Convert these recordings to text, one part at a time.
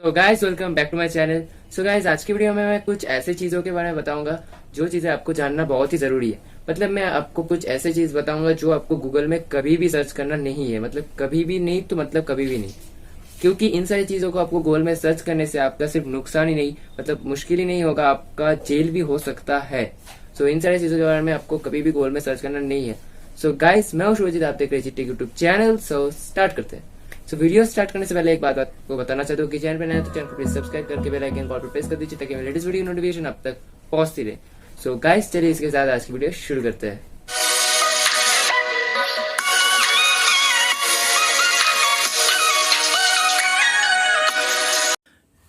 So guys welcome back to my channel. So guys आज की video में मैं कुछ ऐसे चीजों के बारे में बताऊंगा जो चीजें आपको जानना बहुत ही जरूरी है। मतलब मैं आपको कुछ ऐसे चीज बताऊंगा जो आपको गूगल में कभी भी सर्च करना नहीं है। मतलब कभी भी नहीं तो मतलब कभी भी नहीं, क्योंकि इन सारी चीजों को आपको गूगल में सर्च करने से आपका सिर्फ नुकसान ही नहीं मतलब मुश्किल ही नहीं होगा, आपका जेल भी हो सकता है। सो इन सारी चीजों के बारे में आपको कभी भी गूगल में सर्च करना नहीं है। सो गाइस मैं हूं शुभजीत, आप देख रहे हैं take YouTube channel. So start करते हैं। सो वीडियो स्टार्ट करने से पहले एक बात आपको बताना चाहता हूँ कि चैनल पे नया तो चैनल को प्लीज सब्सक्राइब करके बेल आइकन कॉल पर प्रेस कर दीजिए ताकि मेरी लेटेस्ट वीडियो नोटिफिकेशन आप तक पहुंचती रहे। सो गाइस चलिए इसके साथ आज की वीडियो शुरू करते हैं।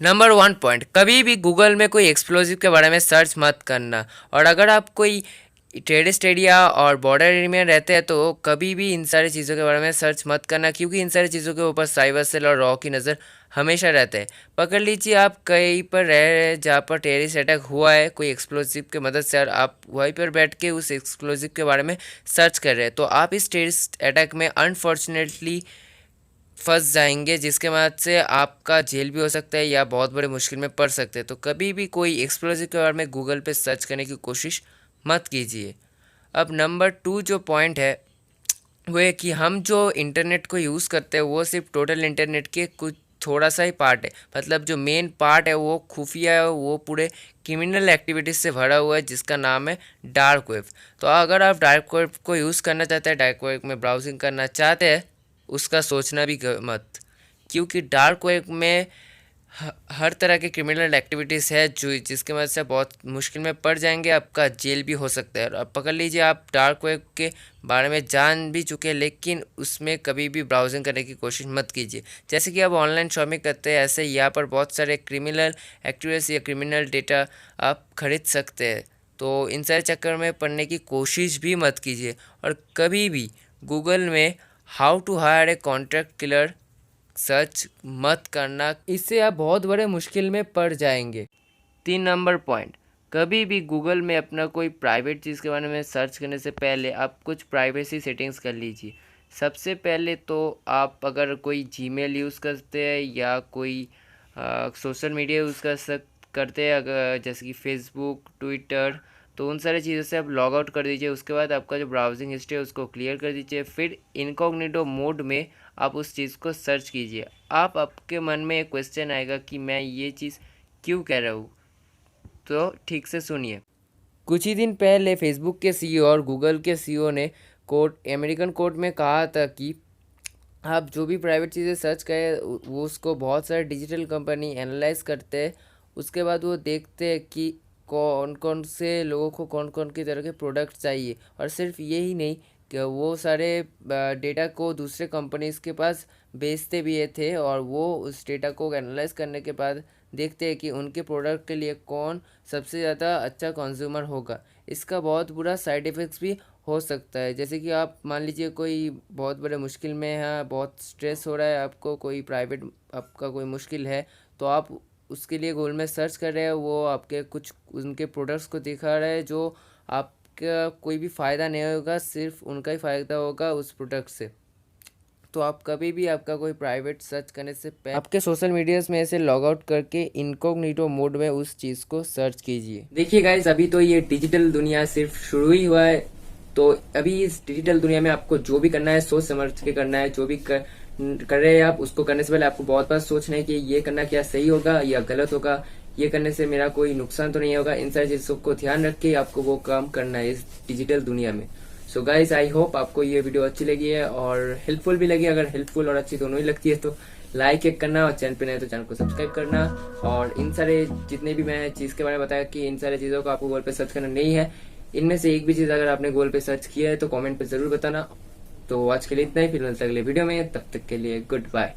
नंबर 1 पॉइंट, कभी भी गूगल में कोई एक्सप्लोजिव के बारे में सर्च मत करना। और अगर आप कोई टेररिस्ट एरिया और बॉर्डर एरिया में रहते हैं तो कभी भी इन सारी चीज़ों के बारे में सर्च मत करना, क्योंकि इन सारी चीज़ों के ऊपर साइबर सेल और रॉ की नज़र हमेशा रहते हैं। पकड़ लीजिए आप कहीं पर रह रहे हैं जहाँ पर टेररिस्ट अटैक हुआ है कोई एक्सप्लोजिव की मदद से, और आप वहीं पर बैठ के उस एक्सप्लोजिव के बारे में सर्च कर रहे हैं, तो आप इस टेररिस्ट अटैक में अनफॉर्चुनेटली फंस जाएंगे, जिसके मदद से आपका जेल भी हो सकता है या बहुत बड़े मुश्किल में पड़ सकते हैं। तो कभी भी कोई एक्सप्लोजिव के बारे में गूगल पे सर्च करने की कोशिश मत कीजिए। अब नंबर 2 जो पॉइंट है वो है कि हम जो इंटरनेट को यूज़ करते हैं वो सिर्फ टोटल इंटरनेट के कुछ थोड़ा सा ही पार्ट है। मतलब जो मेन पार्ट है वो खुफिया है, वो पूरे क्रिमिनल एक्टिविटीज़ से भरा हुआ है जिसका नाम है डार्क वेब। तो अगर आप डार्क वेब को यूज़ करना चाहते हैं, डार्क वेब में ब्राउजिंग करना चाहते हैं, उसका सोचना भी मत, क्योंकि डार्क वेब में हर तरह के क्रिमिनल एक्टिविटीज़ है जो जिसके वजह से बहुत मुश्किल में पड़ जाएंगे, आपका जेल भी हो सकता है। और अब पकड़ लीजिए आप डार्क वेब के बारे में जान भी चुके हैं लेकिन उसमें कभी भी ब्राउजिंग करने की कोशिश मत कीजिए। जैसे कि आप ऑनलाइन शॉपिंग करते हैं, ऐसे यहाँ पर बहुत सारे क्रिमिनल एक्टिविटीज़ या क्रिमिनल डेटा आप खरीद सकते हैं। तो इन सारे चक्कर में पड़ने की कोशिश भी मत कीजिए। और कभी भी गूगल में how to hire a contract killer search मत करना, इससे आप बहुत बड़े मुश्किल में पड़ जाएंगे। 3 नंबर पॉइंट, कभी भी गूगल में अपना कोई प्राइवेट चीज़ के बारे में सर्च करने से पहले आप कुछ प्राइवेसी सेटिंग्स कर लीजिए। सबसे पहले तो आप अगर कोई जीमेल यूज़ करते हैं या कोई सोशल मीडिया यूज़ करते हैं, अगर जैसे कि फेसबुक, ट्विटर, तो उन सारी चीज़ों से आप लॉग आउट कर दीजिए। उसके बाद आपका जो ब्राउजिंग हिस्ट्री है उसको क्लियर कर दीजिए। फिर इनकॉग्निटो मोड में आप उस चीज़ को सर्च कीजिए। आपके मन में एक क्वेश्चन आएगा कि मैं ये चीज़ क्यों कह रहा हूँ, तो ठीक से सुनिए। कुछ ही दिन पहले फेसबुक के सीईओ और गूगल के सीईओ ने अमेरिकन कोर्ट में कहा था कि आप जो भी प्राइवेट चीज़ें सर्च करें वो उसको बहुत सारे डिजिटल कंपनी एनालाइज करते हैं। उसके बाद वो देखते हैं कि कौन कौन से लोगों को कौन कौन की तरह के प्रोडक्ट चाहिए, और सिर्फ यही नहीं कि वो सारे डेटा को दूसरे कंपनीज़ के पास बेचते भी ये थे, और वो उस डेटा को एनालाइज करने के बाद देखते हैं कि उनके प्रोडक्ट के लिए कौन सबसे ज़्यादा अच्छा कंज्यूमर होगा। इसका बहुत बुरा साइड इफ़ेक्ट्स भी हो सकता है, जैसे कि आप मान लीजिए कोई बहुत बड़े मुश्किल में है, बहुत स्ट्रेस हो रहा है आपको, कोई प्राइवेट आपका कोई मुश्किल है, तो आप उसके लिए गूगल में सर्च कर रहे हैं, वो आपके कुछ उनके प्रोडक्ट्स को दिखा रहा है जो आपका कोई भी फ़ायदा नहीं होगा, सिर्फ उनका ही फ़ायदा होगा उस प्रोडक्ट से। तो आप कभी भी आपका कोई प्राइवेट सर्च करने से पहले आपके सोशल मीडियाज़ में से लॉग आउट करके इनकॉग्निटो मोड में उस चीज़ को सर्च कीजिए। देखिए गाइस, अभी तो ये डिजिटल दुनिया सिर्फ शुरू ही हुआ है, तो अभी इस डिजिटल दुनिया में आपको जो भी करना है सोच समझ के करना है। जो भी कर रहे हैं आप, उसको करने से पहले आपको बहुत बार सोचना है कि ये करना क्या सही होगा या गलत होगा, ये करने से मेरा कोई नुकसान तो नहीं होगा। इन सारी चीज़ों को ध्यान रख के आपको वो काम करना है इस डिजिटल दुनिया में। सो गाइस आई होप आपको ये वीडियो अच्छी लगी है और हेल्पफुल भी लगी। अगर हेल्पफुल और अच्छी दोनों ही लगती है तो लाइक एक करना, और चैनल पे नए तो चैनल को सब्सक्राइब करना। और इन सारे जितने भी मैं चीज़ के बारे में बताया कि इन सारी चीज़ों को आपको गूगल पे सर्च करना नहीं है, इनमें से एक भी चीज़ अगर आपने गूगल पे सर्च किया है तो कमेंट पे जरूर बताना। तो आज के लिए इतना ही, फिर मिलते हैं अगले वीडियो में, तब तक के लिए गुड बाय।